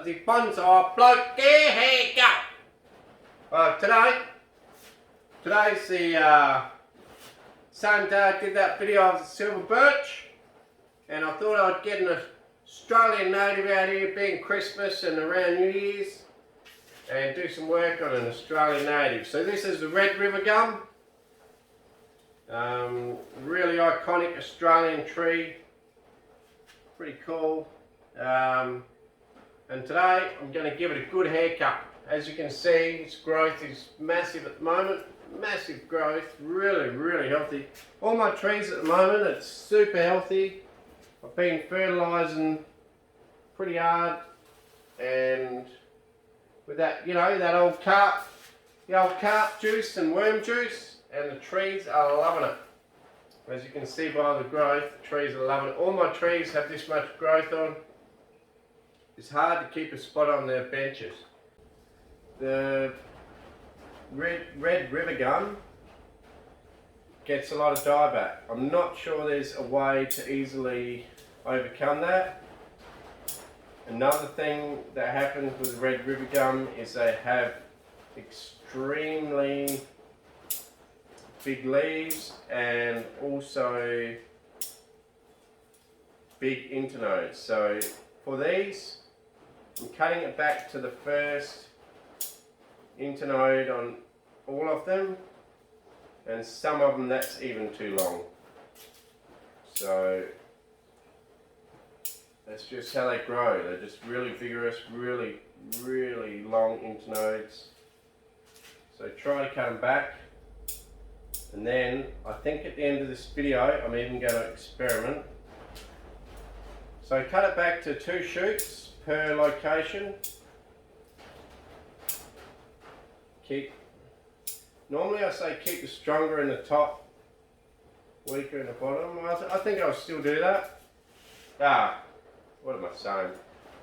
Aussie Bonsai Bloke. Here you go. Today's the same day I did that video of the silver birch, and I thought I'd get an Australian native out here being Christmas and around New Year's and do some work on an Australian native. So this is the red river gum. Really iconic Australian tree. Pretty cool. And today I'm going to give it a good haircut. As you can see, its growth is massive at the moment. Massive growth, really healthy. All my trees at the moment, it's super healthy. I've been fertilising pretty hard, and with that, you know, that old carp, the old carp juice and worm juice, and the trees are loving it. As you can see by the growth, the trees are loving it. All my trees have this much growth on. It's hard to keep a spot on their benches. The red river gum gets a lot of dieback. I'm not sure there's a way to easily overcome that. Another thing that happens with red river gum is they have extremely big leaves and also big internodes. So for these, I'm cutting it back to the first internode on all of them, and some of them that's even too long. So that's just how they grow. They're just really vigorous, really long internodes. So try to cut them back, and then I think at the end of this video I'm even going to experiment. So cut it back to 2 shoots per location. Normally I say keep the stronger in the top, weaker in the bottom. I think I'll still do that. What am I saying?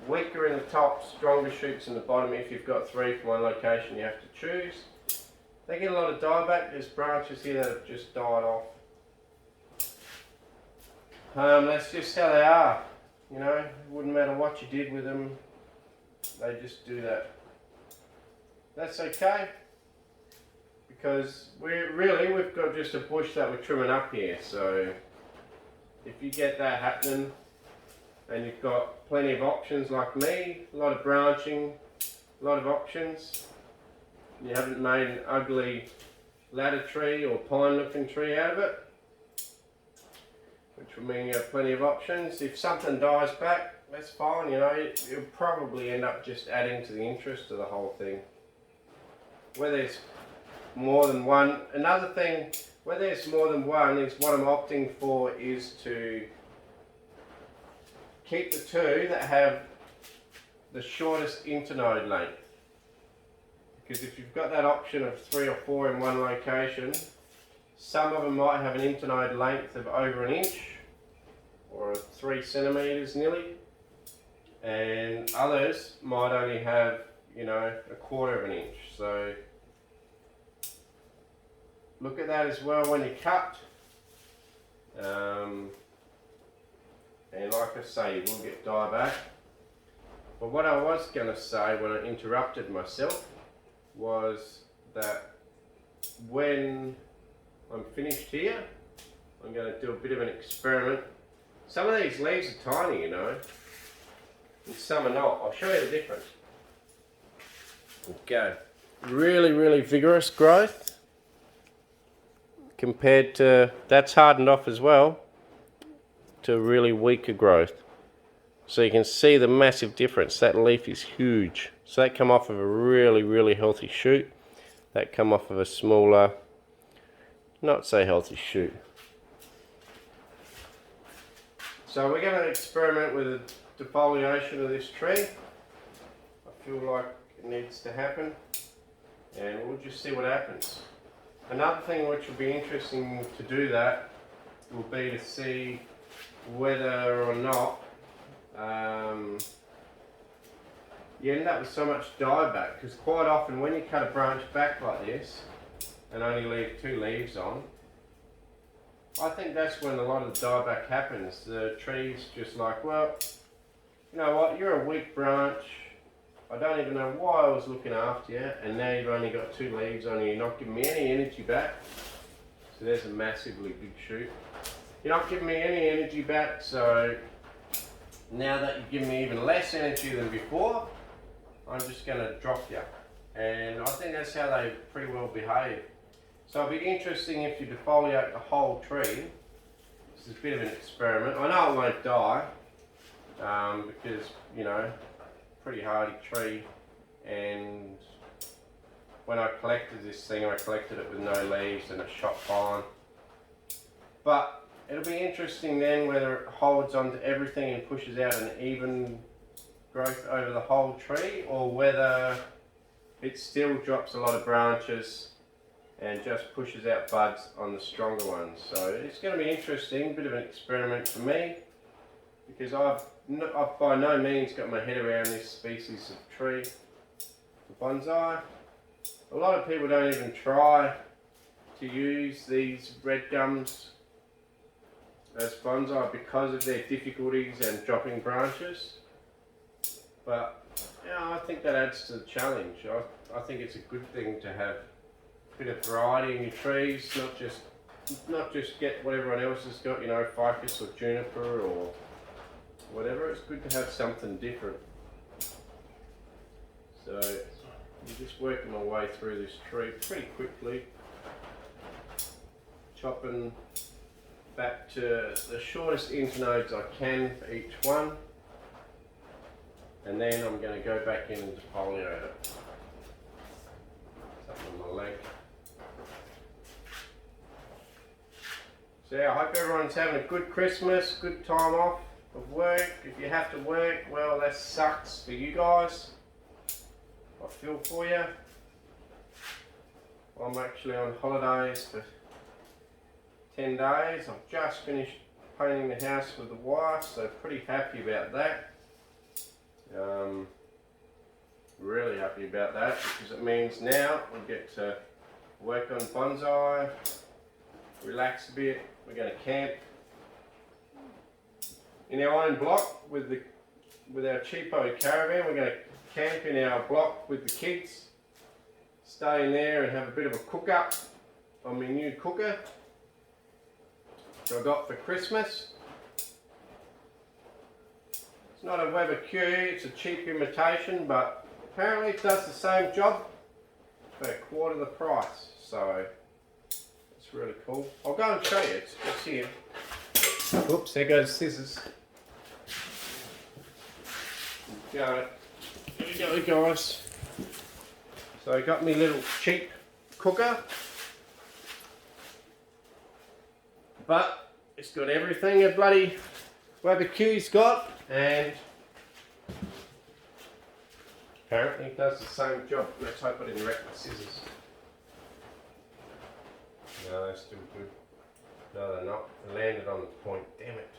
Weaker in the top, stronger shoots in the bottom. If you've got 3 from one location, you have to choose. They get a lot of dieback. There's branches here that have just died off. That's just how they are. You know, it wouldn't matter what you did with them, they just do that. That's okay, because we've got just a bush that we're trimming up here. So if you get that happening and you've got plenty of options like me, a lot of branching, a lot of options, you haven't made an ugly ladder tree or pine looking tree out of it, which will mean you have plenty of options. If something dies back, that's fine, you know, you'll probably end up just adding to the interest of the whole thing. Where there's more than one, another thing, where there's more than one is what I'm opting for is to keep the 2 that have the shortest internode length. Because if you've got that option of 3 or 4 in one location, some of them might have an internode length of over 1 inch or 3 centimeters nearly, and others might only have, you know, 1/4 of an inch. So look at that as well when you cut. And like I say, you will get dieback. But what I was going to say when I interrupted myself was that when I'm finished here, I'm going to do a bit of an experiment. Some of these leaves are tiny, you know, and some are not. I'll show you the difference. Okay, really vigorous growth compared to, that's hardened off as well, to really weaker growth. So you can see the massive difference. That leaf is huge. So that come off of a really healthy shoot. That come off of a smaller, not so healthy shoot. So we're going to experiment with the defoliation of this tree. I feel like it needs to happen, and we'll just see what happens. Another thing which will be interesting to do that will be to see whether or not you end up with so much dieback, because quite often when you cut a branch back like this and only leave 2 leaves on, I think that's when a lot of the dieback happens. The tree's just like, well, you know what, you're a weak branch, I don't even know why I was looking after you, and now you've only got 2 leaves on you. You're not giving me any energy back. So there's a massively big shoot. You're not giving me any energy back, so now that you've given me even less energy than before, I'm just going to drop you. And I think that's how they pretty well behave. So it'll be interesting if you defoliate the whole tree. This is a bit of an experiment. I know it won't die, because, you know, pretty hardy tree, and when I collected this thing, I collected it with no leaves and it shot fine. But it'll be interesting then whether it holds onto everything and pushes out an even growth over the whole tree, or whether it still drops a lot of branches and just pushes out buds on the stronger ones. So it's going to be interesting, a bit of an experiment for me, because I've by no means got my head around this species of tree, the bonsai. A lot of people don't even try to use these red gums as bonsai because of their difficulties and dropping branches. But yeah, I think that adds to the challenge. I think it's a good thing to have a bit of variety in your trees, not just get what everyone else has got, you know, ficus or juniper or whatever. It's good to have something different. So I'm just working my way through this tree pretty quickly, chopping back to the shortest internodes I can for each one, and then I'm going to go back in and defoliate it. Something on my leg. So yeah, I hope everyone's having a good Christmas, good time off of work. If you have to work, well, that sucks for you guys. I feel for you. I'm actually on holidays for 10 days. I've just finished painting the house with the wife, so pretty happy about that. Really happy about that, because it means now we get to work on bonsai, relax a bit. We're going to camp in our own block with our cheapo caravan. We're going to camp in our block with the kids, stay in there and have a bit of a cook up on my new cooker that I got for Christmas. It's not a Weber Q, it's a cheap imitation, but apparently it does the same job for a quarter the price, so it's really cool. I'll go and show you, it's here. Oops, there goes scissors. Got it. Here we go, guys. So I got me little cheap cooker, but it's got everything a bloody Weber Q's got, and apparently it does the same job. Let's hope I didn't wreck the scissors. No, they're still good. No, they're not. They landed on the point. Damn it.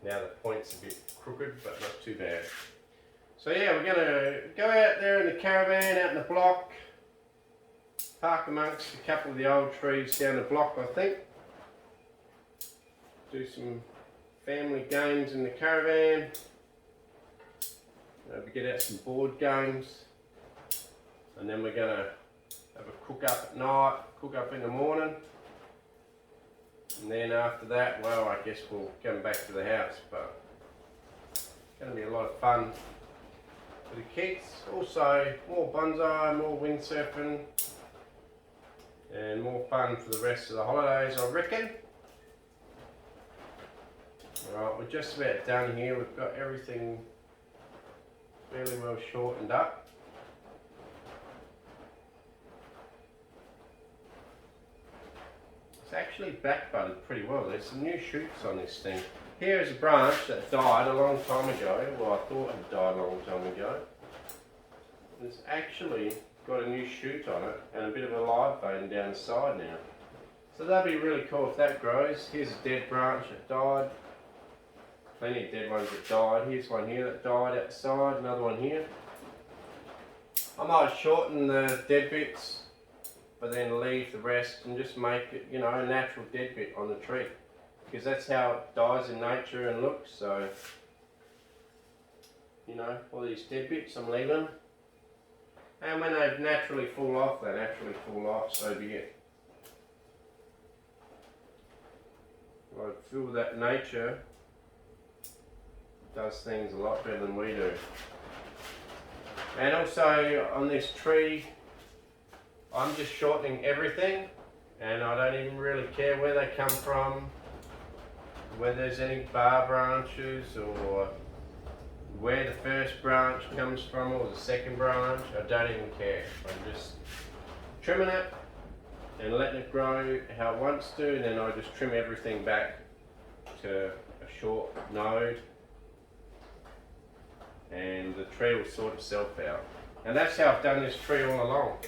Now the point's a bit crooked, but not too bad. So yeah, we're going to go out there in the caravan, out in the block, park amongst a couple of the old trees down the block, I think. Do some family games in the caravan. Maybe get out some board games. And then we're going to have a cook up at night, cook up in the morning. And then after that, well, I guess we'll come back to the house, but it's going to be a lot of fun for the kids. Also, more bonsai, more windsurfing, and more fun for the rest of the holidays, I reckon. Alright, we're just about done here. We've got everything fairly well shortened up. It's actually back budded pretty well. There's some new shoots on this thing. Here is a branch that died a long time ago. Well, I thought it died a long time ago. It's actually got a new shoot on it and a bit of a live vein down the side now. So that'd be really cool if that grows. Here's a dead branch that died. Plenty of dead ones that died. Here's one here that died outside, another one here. I might shorten the dead bits, but then leave the rest and just make it, you know, a natural dead bit on the tree, because that's how it dies in nature and looks. So you know, all these dead bits I'm leaving. And when they naturally fall off, they naturally fall off, so be it. I feel that nature does things a lot better than we do. And also on this tree, I'm just shortening everything, and I don't even really care where they come from, whether there's any bar branches or where the first branch comes from or the second branch. I don't even care. I'm just trimming it and letting it grow how it wants to, and then I just trim everything back to a short node, and the tree will sort itself out. And that's how I've done this tree all along.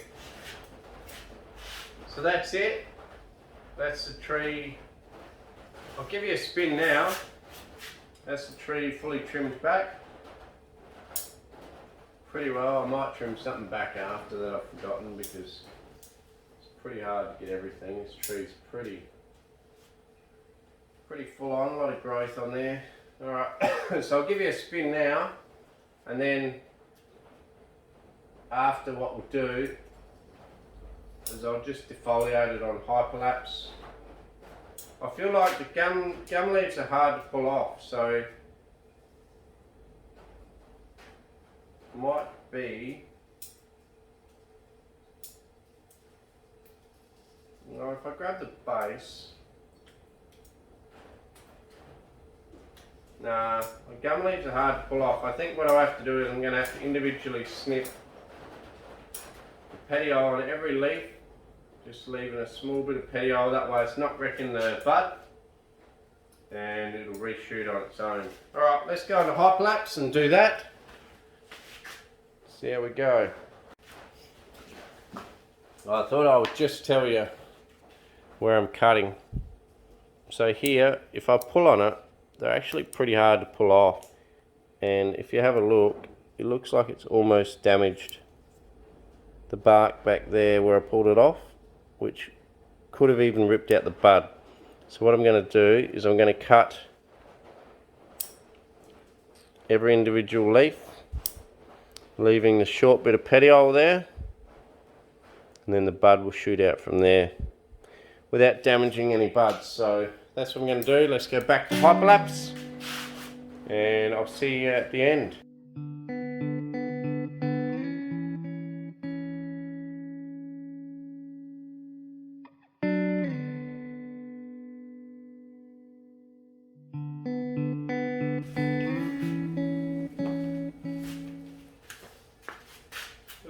So that's it. That's the tree. I'll give you a spin now. That's the tree fully trimmed back. Pretty well. I might trim something back after that I've forgotten, because it's pretty hard to get everything. This tree's pretty full on, a lot of growth on there. Alright, so I'll give you a spin now, and then after, what we'll do is I'll just defoliate it on hyperlapse. I feel like the gum leaves are hard to pull off, so might be, you know, if I grab the base, nah, the gum leaves are hard to pull off. I think what I have to do is I'm going to have to individually snip the petiole on every leaf, just leaving a small bit of petiole, that way it's not wrecking the bud, and it'll reshoot on its own. Alright, let's go into hyperlapse and do that. See how we go. I thought I would just tell you where I'm cutting. So here, if I pull on it, they're actually pretty hard to pull off. And if you have a look, it looks like it's almost damaged the bark back there where I pulled it off, which could have even ripped out the bud. So what I'm going to do is I'm going to cut every individual leaf, leaving the short bit of petiole there, and then the bud will shoot out from there without damaging any buds. So that's what I'm going to do. Let's go back to hyperlapse, and I'll see you at the end.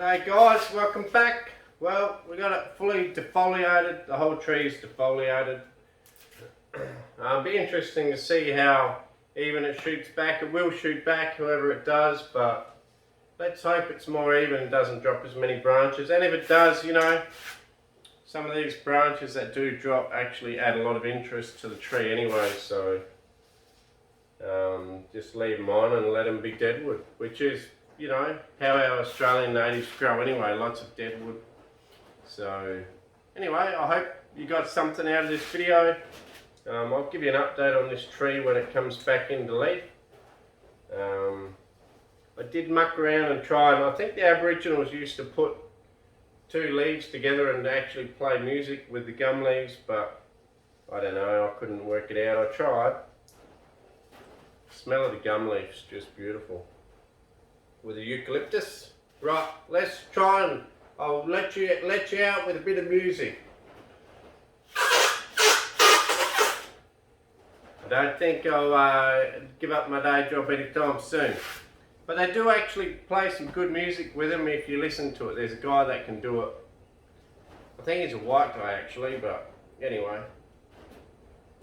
G'day guys, welcome back. Well, we got it fully defoliated, the whole tree is defoliated. It'll be interesting to see how even it shoots back. It will shoot back, however it does, but let's hope it's more even and doesn't drop as many branches. And if it does, you know, some of these branches that do drop actually add a lot of interest to the tree anyway, so just leave them on and let them be deadwood, which is, you know, how our Australian natives grow anyway, lots of deadwood. So anyway, I hope you got something out of this video. I'll give you an update on this tree when it comes back into leaf. I did muck around and try, and I think the Aboriginals used to put two leaves together and actually play music with the gum leaves, but I don't know, I couldn't work it out. I tried. The smell of the gum leaves, just beautiful. With the eucalyptus. Right, let's try, and I'll let you out with a bit of music. I don't think I'll give up my day job anytime soon. But they do actually play some good music with them if you listen to it. There's a guy that can do it. I think he's a white guy actually, but anyway.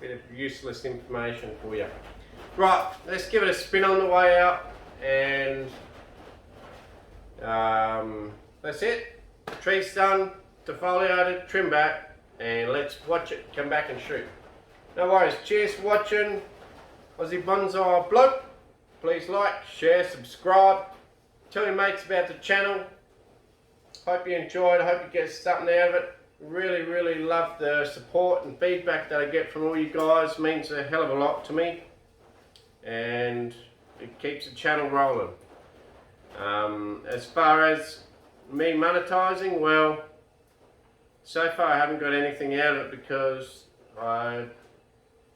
Bit of useless information for you. Right, let's give it a spin on the way out, and that's it. Tree's done, defoliated, trim back, and let's watch it come back and shoot. No worries, cheers for watching. Aussie Bonsai Bloke. Please like, share, subscribe. Tell your mates about the channel. Hope you enjoyed, I hope you get something out of it. Really love the support and feedback that I get from all you guys. It means a hell of a lot to me. And it keeps the channel rolling. As far as me monetizing, well, so far I haven't got anything out of it because I've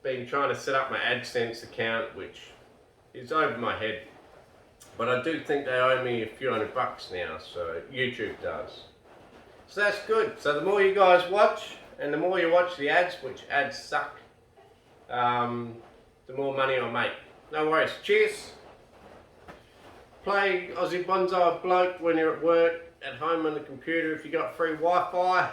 been trying to set up my AdSense account, which is over my head. But I do think they owe me a few $100 now, so YouTube does. So that's good. So the more you guys watch, and the more you watch the ads, which ads suck, the more money I make. No worries. Cheers. Play Aussie Bonsai Bloke when you're at work, at home on the computer if you got free Wi-Fi.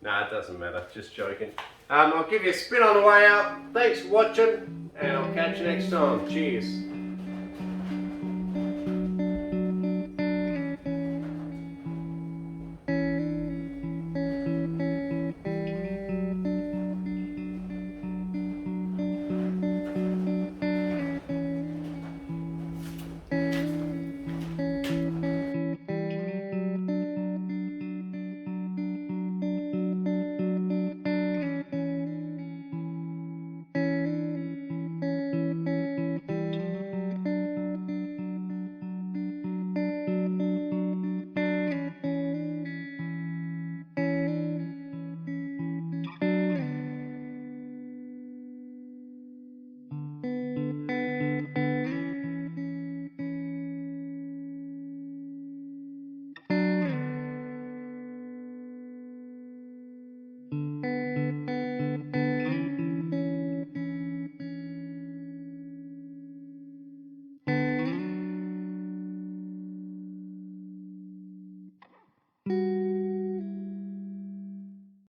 Nah, it doesn't matter. Just joking. I'll give you a spin on the way out. Thanks for watching, and I'll catch you next time. Cheers.